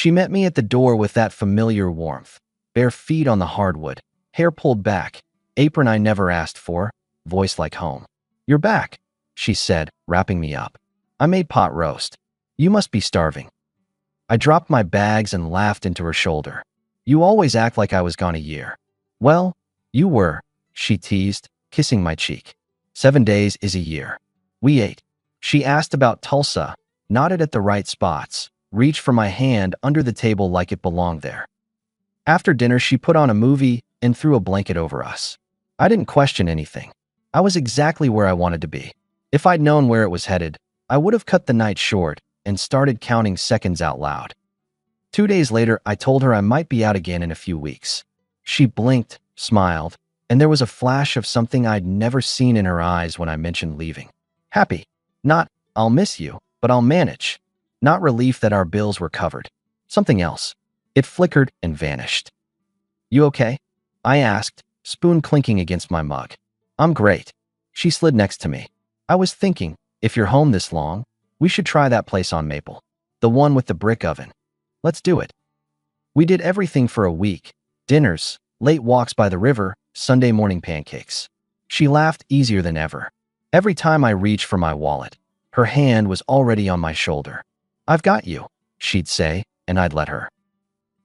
She met me at the door with that familiar warmth, bare feet on the hardwood, hair pulled back, apron I never asked for, voice like home. "You're back," she said, wrapping me up. "I made pot roast. You must be starving." I dropped my bags and laughed into her shoulder. "You always act like I was gone a year." "Well, you were," she teased, kissing my cheek. 7 days is a year. We ate. She asked about Tulsa, nodded at the right spots, reached for my hand under the table like it belonged there. After dinner, she put on a movie and threw a blanket over us. I didn't question anything. I was exactly where I wanted to be. If I'd known where it was headed, I would have cut the night short and started counting seconds out loud. 2 days later, I told her I might be out again in a few weeks. She blinked, smiled, and there was a flash of something I'd never seen in her eyes when I mentioned leaving. Happy. Not, "I'll miss you, but I'll manage." Not relief that our bills were covered. Something else. It flickered and vanished. "You okay?" I asked, spoon clinking against my mug. "I'm great." She slid next to me. "I was thinking, if you're home this long, we should try that place on Maple. The one with the brick oven. Let's do it." We did everything for a week. Dinners, late walks by the river, Sunday morning pancakes. She laughed easier than ever. Every time I reached for my wallet, her hand was already on my shoulder. "I've got you," she'd say, and I'd let her.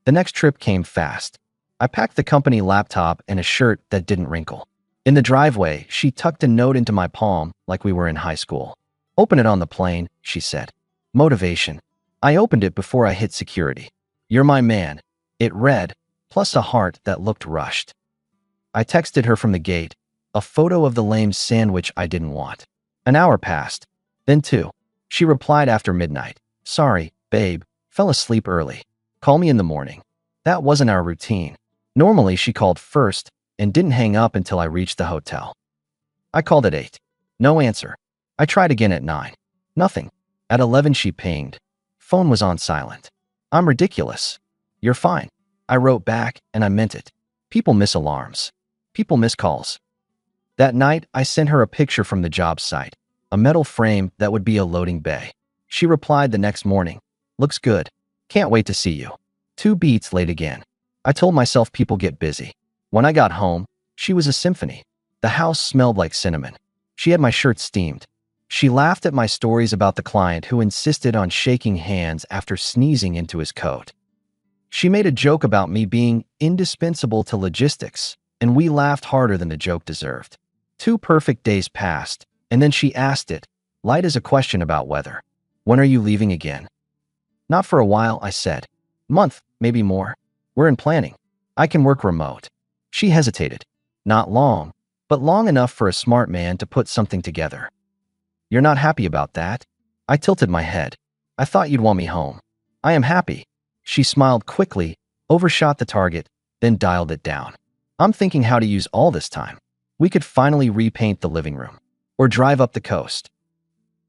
The next trip came fast. I packed the company laptop and a shirt that didn't wrinkle. In the driveway, she tucked a note into my palm like we were in high school. "Open it on the plane," she said. Motivation. I opened it before I hit security. "You're my man," it read, plus a heart that looked rushed. I texted her from the gate, a photo of the lame sandwich I didn't want. An hour passed, then 2. She replied after midnight. "Sorry, babe, fell asleep early. Call me in the morning." That wasn't our routine. Normally, she called first and didn't hang up until I reached the hotel. I called at 8. No answer. I tried again at 9. Nothing. At 11, she pinged. Phone was on silent. "I'm ridiculous." "You're fine." I wrote back, and I meant it. People miss alarms. People miss calls. That night, I sent her a picture from the job site, a metal frame that would be a loading bay. She replied the next morning. "Looks good. Can't wait to see you." 2 beats late again. I told myself people get busy. When I got home, she was a symphony. The house smelled like cinnamon. She had my shirt steamed. She laughed at my stories about the client who insisted on shaking hands after sneezing into his coat. She made a joke about me being indispensable to logistics, and we laughed harder than the joke deserved. 2 perfect days passed, and then she asked it, light as a question about weather. "When are you leaving again?" "Not for a while," I said. "Month, maybe more. We're in planning. I can work remote." She hesitated. "Not long, but long enough for a smart man to put something together." "You're not happy about that?" I tilted my head. "I thought you'd want me home." "I am happy." She smiled quickly, overshot the target, then dialed it down. "I'm thinking how to use all this time. We could finally repaint the living room. Or drive up the coast.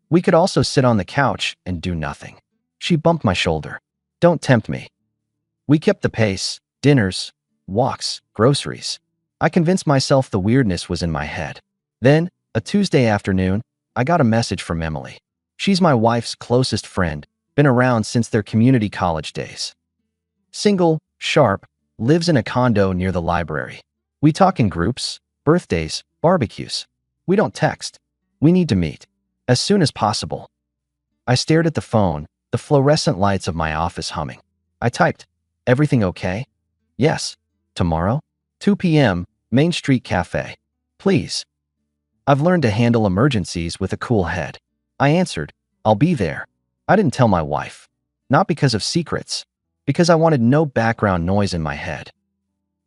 We could also sit on the couch and do nothing." She bumped my shoulder. "Don't tempt me." We kept the pace. Dinners, walks, groceries. I convinced myself the weirdness was in my head. Then, a Tuesday afternoon, I got a message from Emily. She's my wife's closest friend, been around since their community college days. Single, sharp, lives in a condo near the library. We talk in groups, birthdays, barbecues. We don't text. We need to meet. As soon as possible. I stared at the phone, the fluorescent lights of my office humming. I typed, "Everything okay?" "Yes." "Tomorrow? 2 p.m., Main Street Cafe. Please." I've learned to handle emergencies with a cool head. I answered, "I'll be there." I didn't tell my wife. Not because of secrets. Because I wanted no background noise in my head.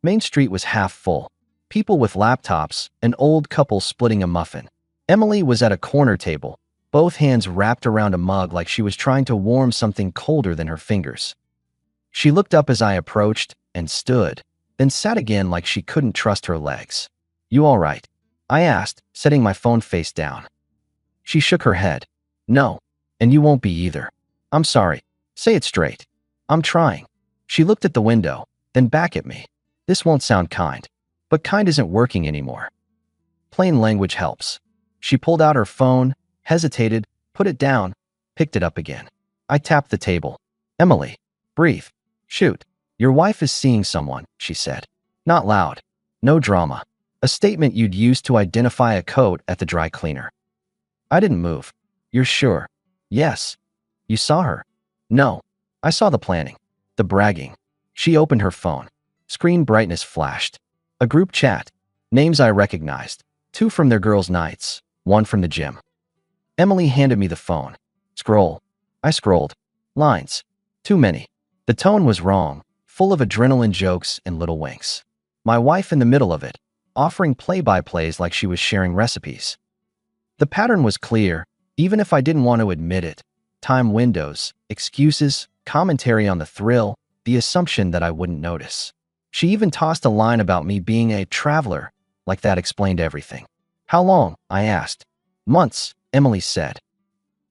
Main Street was half full. People with laptops, an old couple splitting a muffin. Emily was at a corner table, both hands wrapped around a mug like she was trying to warm something colder than her fingers. She looked up as I approached and stood, then sat again like she couldn't trust her legs. "You all right?" I asked, setting my phone face down. She shook her head. "No, and you won't be either." "I'm sorry. Say it straight." "I'm trying." She looked at the window, then back at me. "This won't sound kind, but kind isn't working anymore. Plain language helps." She pulled out her phone, hesitated, put it down, picked it up again. I tapped the table. "Emily, breathe." Shoot. Your wife is seeing someone, she said. Not loud. No drama. A statement you'd use to identify a coat at the dry cleaner. I didn't move. You're sure? Yes. You saw her? No. I saw the planning. The bragging. She opened her phone. Screen brightness flashed. A group chat. Names I recognized. 2 from their girls' nights. 1 from the gym. Emily handed me the phone. Scroll. I scrolled. Lines. Too many. The tone was wrong, full of adrenaline jokes and little winks. My wife in the middle of it, offering play-by-plays like she was sharing recipes. The pattern was clear, even if I didn't want to admit it. Time windows, excuses, commentary on the thrill, the assumption that I wouldn't notice. She even tossed a line about me being a traveler, like that explained everything. How long? I asked. Months, Emily said.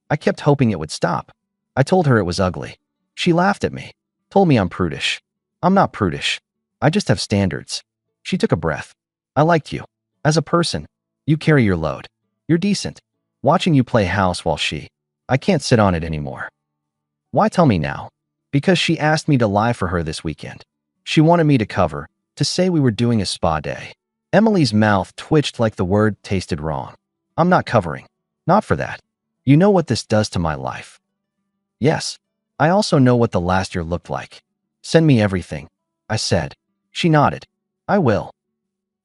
I kept hoping it would stop. I told her it was ugly. She laughed at me, told me I'm prudish. I'm not prudish. I just have standards. She took a breath. I liked you. As a person, you carry your load. You're decent. Watching you play house while I can't sit on it anymore. Why tell me now? Because she asked me to lie for her this weekend. She wanted me to cover, to say we were doing a spa day. Emily's mouth twitched like the word tasted wrong. I'm not covering. Not for that. You know what this does to my life. Yes. I also know what the last year looked like. Send me everything, I said. She nodded. I will.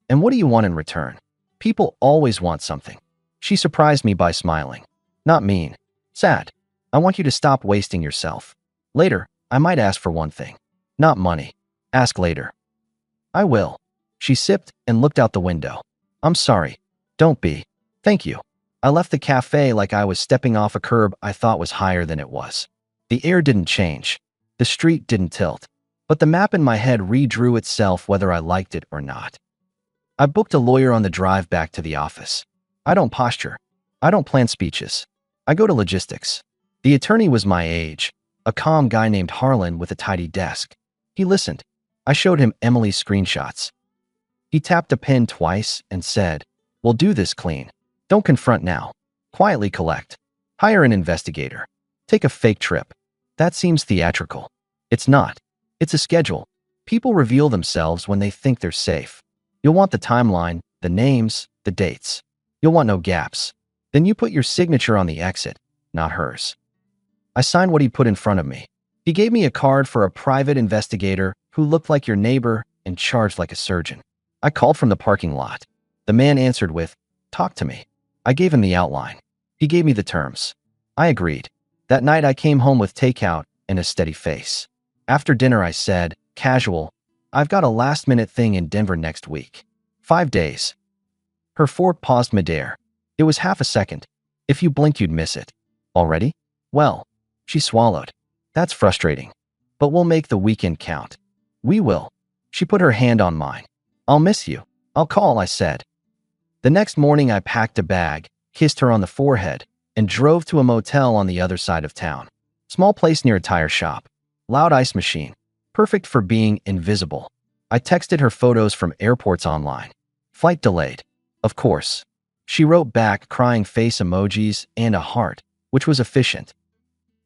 And what do you want in return? People always want something. She surprised me by smiling. Not mean. Sad. I want you to stop wasting yourself. Later, I might ask for one thing. Not money. Ask later. I will. She sipped and looked out the window. I'm sorry. Don't be. Thank you. I left the cafe like I was stepping off a curb I thought was higher than it was. The air didn't change. The street didn't tilt. But the map in my head redrew itself whether I liked it or not. I booked a lawyer on the drive back to the office. I don't posture. I don't plan speeches. I go to logistics. The attorney was my age, a calm guy named Harlan with a tidy desk. He listened. I showed him Emily's screenshots. He tapped a pen twice and said, "We'll do this clean. Don't confront now. Quietly collect. Hire an investigator. Take a fake trip. That seems theatrical. It's not. It's a schedule. People reveal themselves when they think they're safe. You'll want the timeline, the names, the dates. You'll want no gaps. Then you put your signature on the exit, not hers." I signed what he put in front of me. He gave me a card for a private investigator who looked like your neighbor and charged like a surgeon. I called from the parking lot. The man answered with, "Talk to me." I gave him the outline. He gave me the terms. I agreed. That night I came home with takeout and a steady face. After dinner I said, casual, "I've got a last-minute thing in Denver next week. 5 days." Her fork paused midair. It was half a second. If you blinked you'd miss it. Already? Well, she swallowed. That's frustrating. But we'll make the weekend count. We will. She put her hand on mine. I'll miss you. I'll call, I said. The next morning I packed a bag, kissed her on the forehead, and drove to a motel on the other side of town. Small place near a tire shop. Loud ice machine. Perfect for being invisible. I texted her photos from airports online. Flight delayed. Of course. She wrote back crying face emojis and a heart, which was efficient.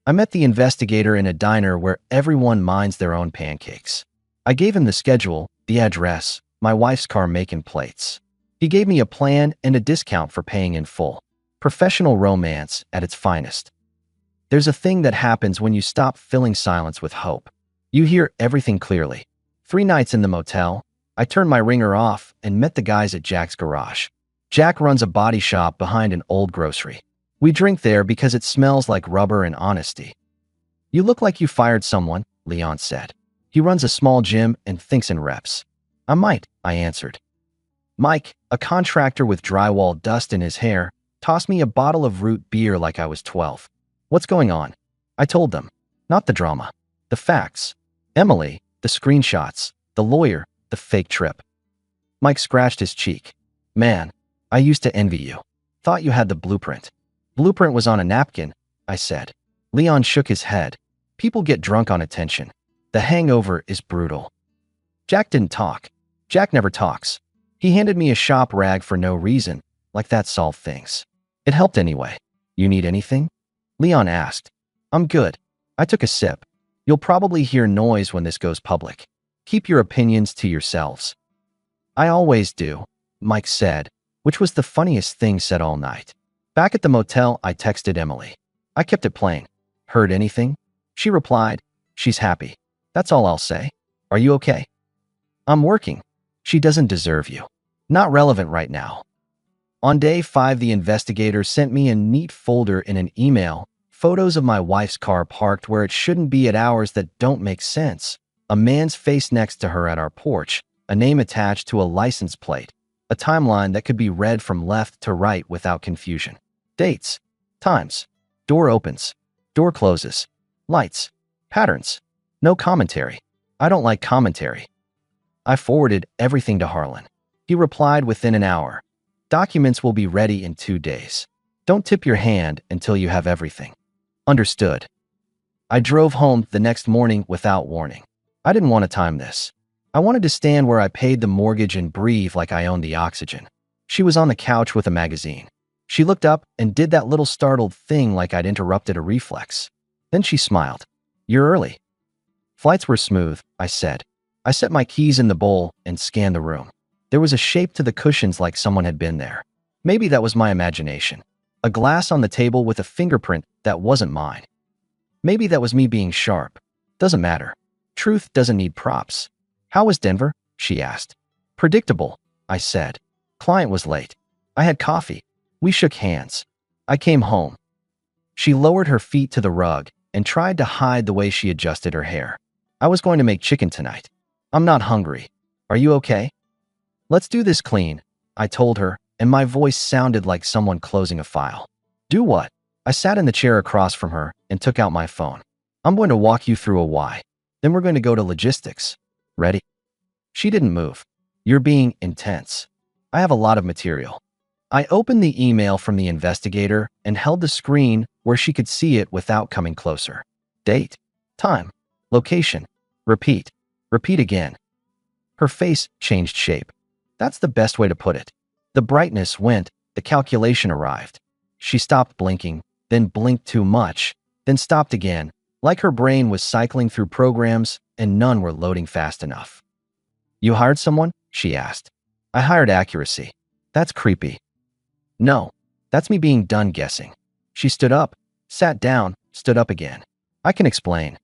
I met the investigator in a diner where everyone minds their own pancakes. I gave him the schedule, the address, my wife's car making plates. He gave me a plan and a discount for paying in full. Professional romance at its finest. There's a thing that happens when you stop filling silence with hope. You hear everything clearly. 3 nights in the motel, I turned my ringer off and met the guys at Jack's garage. Jack runs a body shop behind an old grocery. We drink there because it smells like rubber and honesty. You look like you fired someone, Leon said. He runs a small gym and thinks in reps. I might, I answered. Mike, a contractor with drywall dust in his hair, tossed me a bottle of root beer like I was 12. What's going on? I told them. Not the drama. The facts. Emily, the screenshots, the lawyer, the fake trip. Mike scratched his cheek. Man, I used to envy you. Thought you had the blueprint. Blueprint was on a napkin, I said. Leon shook his head. People get drunk on attention. The hangover is brutal. Jack didn't talk. Jack never talks. He handed me a shop rag for no reason, like that solved things. It helped anyway. You need anything? Leon asked. I'm good. I took a sip. You'll probably hear noise when this goes public. Keep your opinions to yourselves. I always do, Mike said, which was the funniest thing said all night. Back at the motel, I texted Emily. I kept it plain. Heard anything? She replied, she's happy. That's all I'll say. Are you okay? I'm working. She doesn't deserve you. Not relevant right now. On day 5, the investigator sent me a neat folder in an email, photos of my wife's car parked where it shouldn't be at hours that don't make sense, a man's face next to her at our porch, a name attached to a license plate, a timeline that could be read from left to right without confusion. Dates, times, door opens, door closes, lights, patterns. No commentary. I don't like commentary. I forwarded everything to Harlan. He replied within an hour. Documents will be ready in 2 days. Don't tip your hand until you have everything. Understood. I drove home the next morning without warning. I didn't want to time this. I wanted to stand where I paid the mortgage and breathe like I owned the oxygen. She was on the couch with a magazine. She looked up and did that little startled thing like I'd interrupted a reflex. Then she smiled. You're early. Flights were smooth, I said. I set my keys in the bowl and scanned the room. There was a shape to the cushions like someone had been there. Maybe that was my imagination. A glass on the table with a fingerprint that wasn't mine. Maybe that was me being sharp. Doesn't matter. Truth doesn't need props. How was Denver? She asked. Predictable, I said. Client was late. I had coffee. We shook hands. I came home. She lowered her feet to the rug and tried to hide the way she adjusted her hair. I was going to make chicken tonight. I'm not hungry. Are you okay? Let's do this clean, I told her, and my voice sounded like someone closing a file. Do what? I sat in the chair across from her and took out my phone. I'm going to walk you through a why. Then we're going to go to logistics. Ready? She didn't move. You're being intense. I have a lot of material. I opened the email from the investigator and held the screen where she could see it without coming closer. Date, time, location, repeat, repeat again. Her face changed shape. That's the best way to put it. The brightness went, the calculation arrived. She stopped blinking, then blinked too much, then stopped again, like her brain was cycling through programs and none were loading fast enough. You hired someone? She asked. I hired accuracy. That's creepy. No, that's me being done guessing. She stood up, sat down, stood up again. I can explain.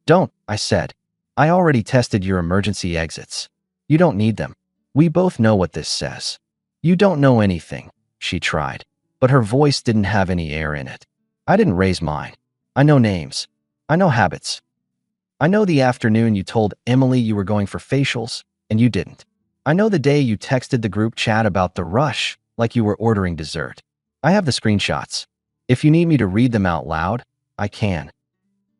Don't, I said. I already tested your emergency exits. You don't need them. We both know what this says. You don't know anything, she tried, but her voice didn't have any air in it. I didn't raise mine. I know names. I know habits. I know the afternoon you told Emily you were going for facials, and you didn't. I know the day you texted the group chat about the rush, like you were ordering dessert. I have the screenshots. If you need me to read them out loud, I can.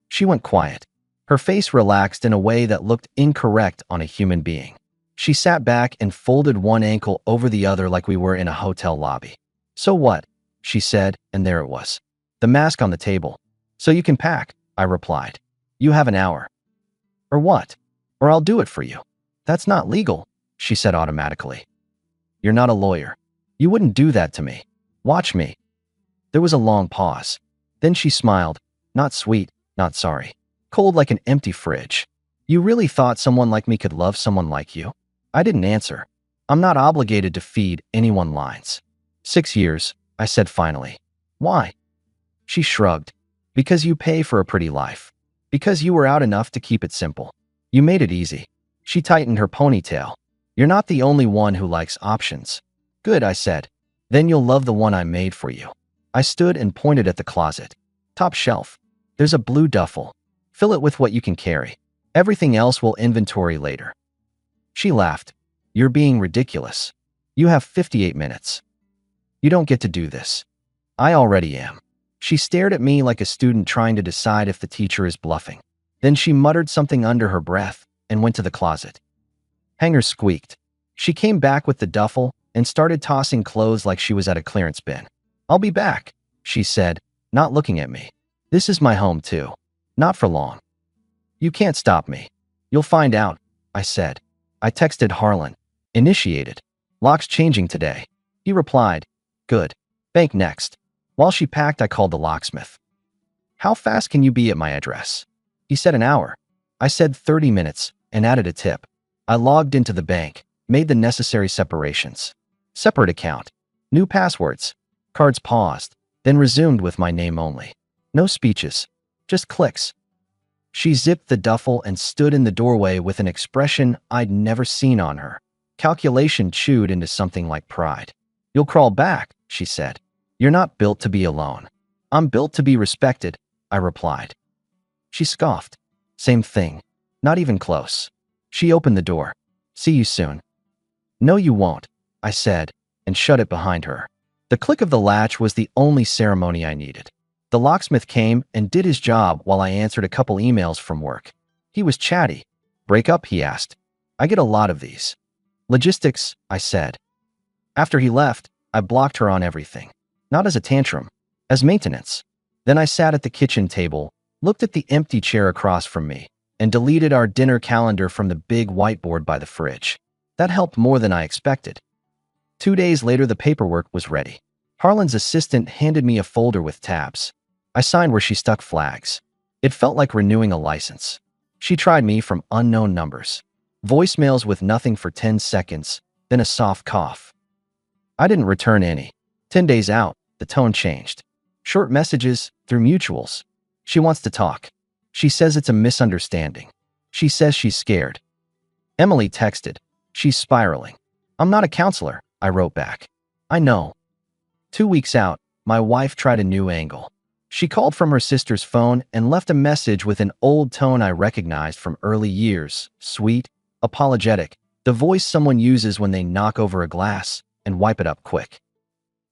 She went quiet. Her face relaxed in a way that looked incorrect on a human being. She sat back and folded one ankle over the other like we were in a hotel lobby. So what? She said, and there it was. The mask on the table. So you can pack, I replied. You have an hour. Or what? Or I'll do it for you. That's not legal, she said automatically. You're not a lawyer. You wouldn't do that to me. Watch me. There was a long pause. Then she smiled, not sweet, not sorry. Cold like an empty fridge. You really thought someone like me could love someone like you? I didn't answer. I'm not obligated to feed anyone lines. 6 years, I said finally. Why? She shrugged. Because you pay for a pretty life. Because you were out enough to keep it simple. You made it easy. She tightened her ponytail. You're not the only one who likes options. Good, I said. Then you'll love the one I made for you. I stood and pointed at the closet. Top shelf. There's a blue duffel. Fill it with what you can carry. Everything else we'll inventory later. She laughed. You're being ridiculous. You have 58 minutes. You don't get to do this. I already am. She stared at me like a student trying to decide if the teacher is bluffing. Then she muttered something under her breath and went to the closet. Hanger squeaked. She came back with the duffel and started tossing clothes like she was at a clearance bin. I'll be back, she said, not looking at me. This is my home too. Not for long. You can't stop me. You'll find out, I said. I texted Harlan. Initiated. Lock's changing today. He replied. Good. Bank next. While she packed, I called the locksmith. How fast can you be at my address? He said an hour. I said 30 minutes and added a tip. I logged into the bank, made the necessary separations. Separate account. New passwords. Cards paused, then resumed with my name only. No speeches. Just clicks. She zipped the duffel and stood in the doorway with an expression I'd never seen on her. Calculation chewed into something like pride. You'll crawl back, she said. You're not built to be alone. I'm built to be respected, I replied. She scoffed. Same thing. Not even close. She opened the door. See you soon. No, you won't, I said, and shut it behind her. The click of the latch was the only ceremony I needed. The locksmith came and did his job while I answered a couple emails from work. He was chatty. Break up, he asked. I get a lot of these. Logistics, I said. After he left, I blocked her on everything. Not as a tantrum, as maintenance. Then I sat at the kitchen table, looked at the empty chair across from me, and deleted our dinner calendar from the big whiteboard by the fridge. That helped more than I expected. 2 days later, the paperwork was ready. Harlan's assistant handed me a folder with tabs. I signed where she stuck flags. It felt like renewing a license. She tried me from unknown numbers. Voicemails with nothing for 10 seconds, then a soft cough. I didn't return any. 10 days out, the tone changed. Short messages through mutuals. She wants to talk. She says it's a misunderstanding. She says she's scared. Emily texted. She's spiraling. I'm not a counselor, I wrote back. I know. 2 weeks out, my wife tried a new angle. She called from her sister's phone and left a message with an old tone I recognized from early years. Sweet, apologetic, the voice someone uses when they knock over a glass and wipe it up quick.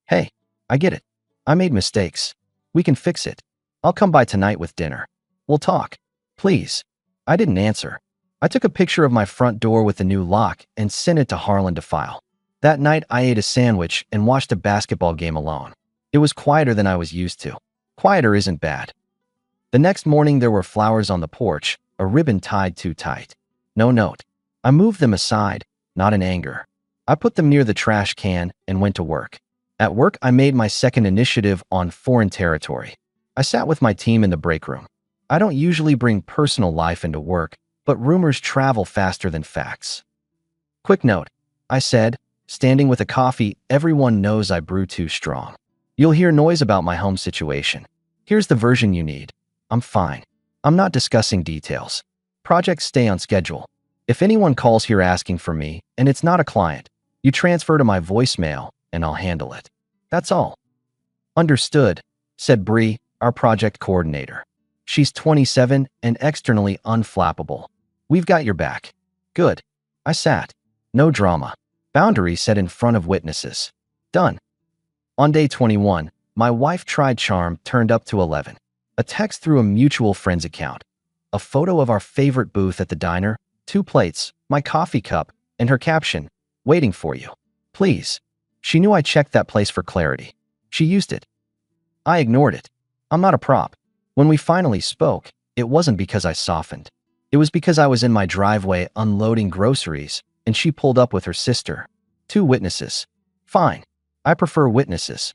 Hey, I get it. I made mistakes. We can fix it. I'll come by tonight with dinner. We'll talk. Please. I didn't answer. I took a picture of my front door with the new lock and sent it to Harlan to file. That night, I ate a sandwich and watched a basketball game alone. It was quieter than I was used to. Quieter isn't bad. The next morning, there were flowers on the porch, a ribbon tied too tight. No note. I moved them aside, not in anger. I put them near the trash can and went to work. At work, I made my second initiative on foreign territory. I sat with my team in the break room. I don't usually bring personal life into work, but rumors travel faster than facts. Quick note, I said, standing with a coffee. Everyone knows I brew too strong. You'll hear noise about my home situation. Here's the version you need. I'm fine. I'm not discussing details. Projects stay on schedule. If anyone calls here asking for me, and it's not a client, you transfer to my voicemail, and I'll handle it. That's all. Understood, said Bree, our project coordinator. She's 27 and externally unflappable. We've got your back. Good. I sat. No drama. Boundary set in front of witnesses. Done. On day 21, my wife tried charm turned up to 11. A text through a mutual friend's account. A photo of our favorite booth at the diner, 2 plates, my coffee cup, and her caption, waiting for you. Please. She knew I checked that place for clarity. She used it. I ignored it. I'm not a prop. When we finally spoke, it wasn't because I softened. It was because I was in my driveway unloading groceries, and she pulled up with her sister. 2 witnesses. Fine. I prefer witnesses.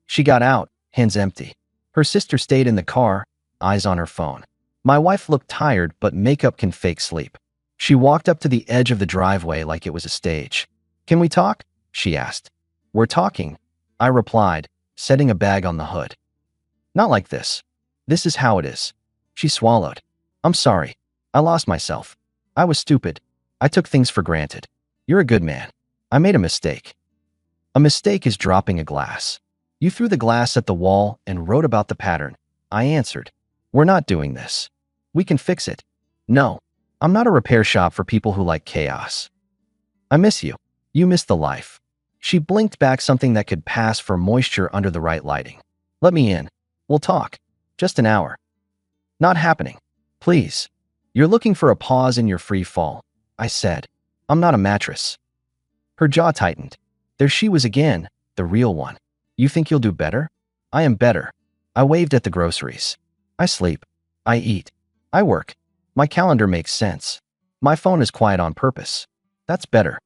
She got out, hands empty. Her sister stayed in the car, eyes on her phone. My wife looked tired, but makeup can fake sleep. She walked up to the edge of the driveway like it was a stage. Can we talk? She asked. We're talking, I replied, setting a bag on the hood. Not like this. This is how it is. She swallowed. I'm sorry. I lost myself. I was stupid. I took things for granted. You're a good man. I made a mistake. A mistake is dropping a glass. You threw the glass at the wall and wrote about the pattern. I answered. We're not doing this. We can fix it. No, I'm not a repair shop for people who like chaos. I miss you. You miss the life. She blinked back something that could pass for moisture under the right lighting. Let me in. We'll talk. Just an hour. Not happening. Please. You're looking for a pause in your free fall, I said. I'm not a mattress. Her jaw tightened. There she was again, the real one. You think you'll do better? I am better. I waved at the groceries. I sleep. I eat. I work. My calendar makes sense. My phone is quiet on purpose. That's better.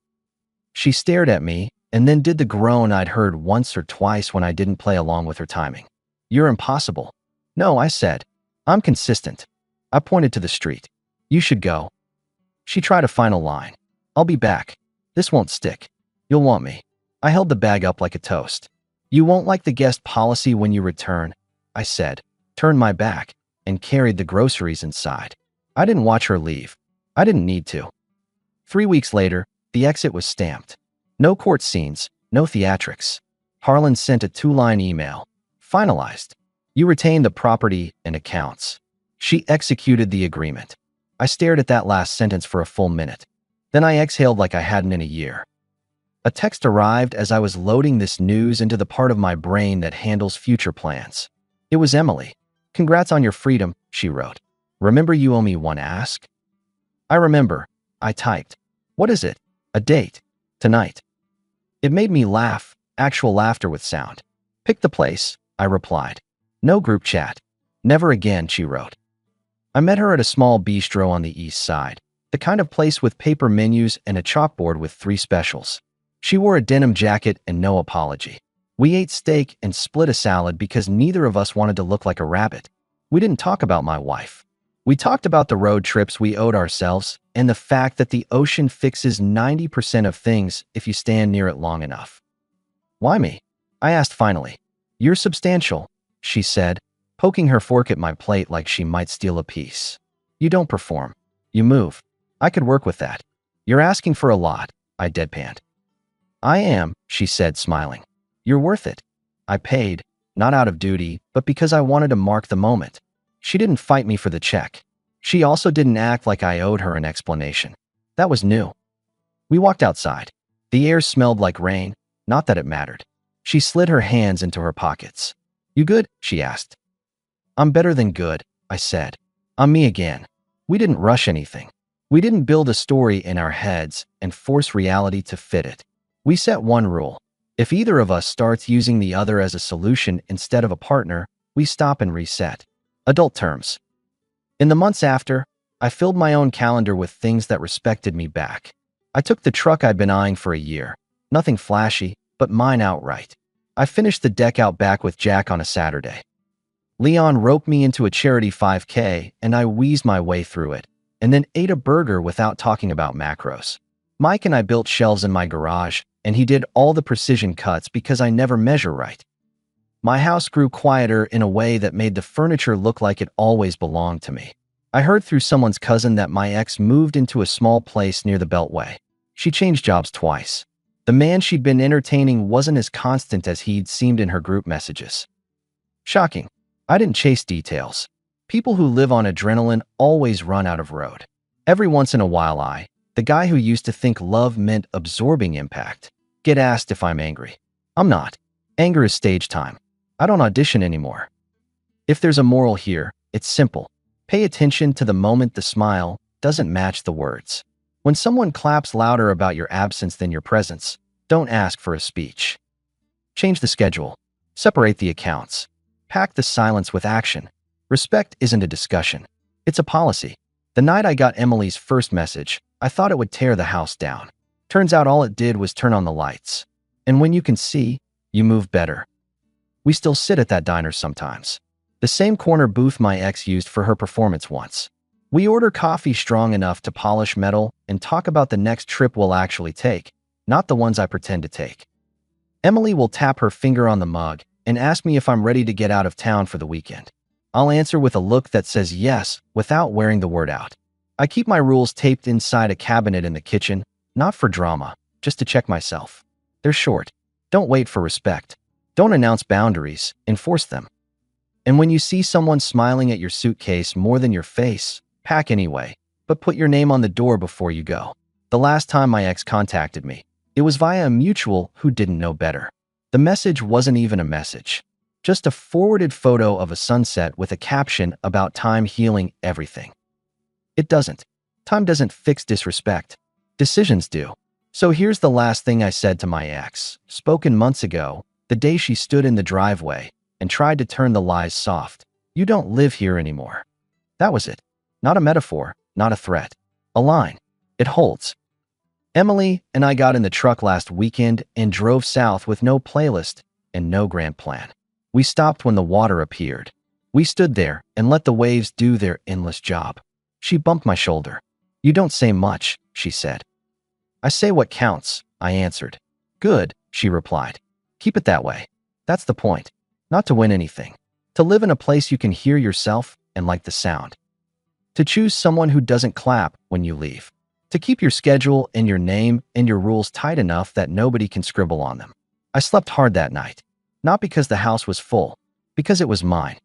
She stared at me and then did the groan I'd heard once or twice when I didn't play along with her timing. You're impossible. No, I said. I'm consistent. I pointed to the street. You should go. She tried a final line. I'll be back. This won't stick. You'll want me. I held the bag up like a toast. You won't like the guest policy when you return, I said, turned my back, and carried the groceries inside. I didn't watch her leave. I didn't need to. 3 weeks later, the exit was stamped. No court scenes, no theatrics. Harlan sent a 2-line email. Finalized. You retain the property and accounts. She executed the agreement. I stared at that last sentence for a full minute. Then I exhaled like I hadn't in a year. A text arrived as I was loading this news into the part of my brain that handles future plans. It was Emily. Congrats on your freedom, she wrote. Remember you owe me one ask? I remember. I typed. What is it? A date. Tonight. It made me laugh, actual laughter with sound. Pick the place, I replied. No group chat. Never again, she wrote. I met her at a small bistro on the east side, the kind of place with paper menus and a chalkboard with 3 specials. She wore a denim jacket and no apology. We ate steak and split a salad because neither of us wanted to look like a rabbit. We didn't talk about my wife. We talked about the road trips we owed ourselves and the fact that the ocean fixes 90% of things if you stand near it long enough. Why me? I asked finally. You're substantial, she said, poking her fork at my plate like she might steal a piece. You don't perform. You move. I could work with that. You're asking for a lot, I deadpanned. I am, she said, smiling. You're worth it. I paid, not out of duty, but because I wanted to mark the moment. She didn't fight me for the check. She also didn't act like I owed her an explanation. That was new. We walked outside. The air smelled like rain, not that it mattered. She slid her hands into her pockets. You good? She asked. I'm better than good, I said. I'm me again. We didn't rush anything. We didn't build a story in our heads and force reality to fit it. We set one rule. If either of us starts using the other as a solution instead of a partner, we stop and reset. Adult terms. In the months after, I filled my own calendar with things that respected me back. I took the truck I'd been eyeing for a year. Nothing flashy, but mine outright. I finished the deck out back with Jack on a Saturday. Leon roped me into a charity 5K, and I wheezed my way through it, and then ate a burger without talking about macros. Mike and I built shelves in my garage, and he did all the precision cuts because I never measure right. My house grew quieter in a way that made the furniture look like it always belonged to me. I heard through someone's cousin that my ex moved into a small place near the Beltway. She changed jobs twice. The man she'd been entertaining wasn't as constant as he'd seemed in her group messages. Shocking. I didn't chase details. People who live on adrenaline always run out of road. Every once in a while the guy who used to think love meant absorbing impact, get asked if I'm angry. I'm not. Anger is stage time. I don't audition anymore. If there's a moral here, it's simple. Pay attention to the moment the smile doesn't match the words. When someone claps louder about your absence than your presence, don't ask for a speech. Change the schedule. Separate the accounts. Pack the silence with action. Respect isn't a discussion. It's a policy. The night I got Emily's first message, I thought it would tear the house down. Turns out all it did was turn on the lights. And when you can see, you move better. We still sit at that diner sometimes. The same corner booth my ex used for her performance once. We order coffee strong enough to polish metal and talk about the next trip we'll actually take, not the ones I pretend to take. Emily will tap her finger on the mug and ask me if I'm ready to get out of town for the weekend. I'll answer with a look that says yes without wearing the word out. I keep my rules taped inside a cabinet in the kitchen, not for drama, just to check myself. They're short. Don't wait for respect. Don't announce boundaries, enforce them. And when you see someone smiling at your suitcase more than your face, pack anyway, but put your name on the door before you go. The last time my ex contacted me, it was via a mutual who didn't know better. The message wasn't even a message. Just a forwarded photo of a sunset with a caption about time healing everything. It doesn't. Time doesn't fix disrespect. Decisions do. So here's the last thing I said to my ex, spoken months ago, the day she stood in the driveway and tried to turn the lies soft. You don't live here anymore. That was it. Not a metaphor, not a threat. A line. It holds. Emily and I got in the truck last weekend and drove south with no playlist and no grand plan. We stopped when the water appeared. We stood there and let the waves do their endless job. She bumped my shoulder. You don't say much, she said. I say what counts, I answered. Good, she replied. Keep it that way. That's the point. Not to win anything. To live in a place you can hear yourself and like the sound. To choose someone who doesn't clap when you leave. To keep your schedule and your name and your rules tight enough that nobody can scribble on them. I slept hard that night. Not because the house was full, because it was mine.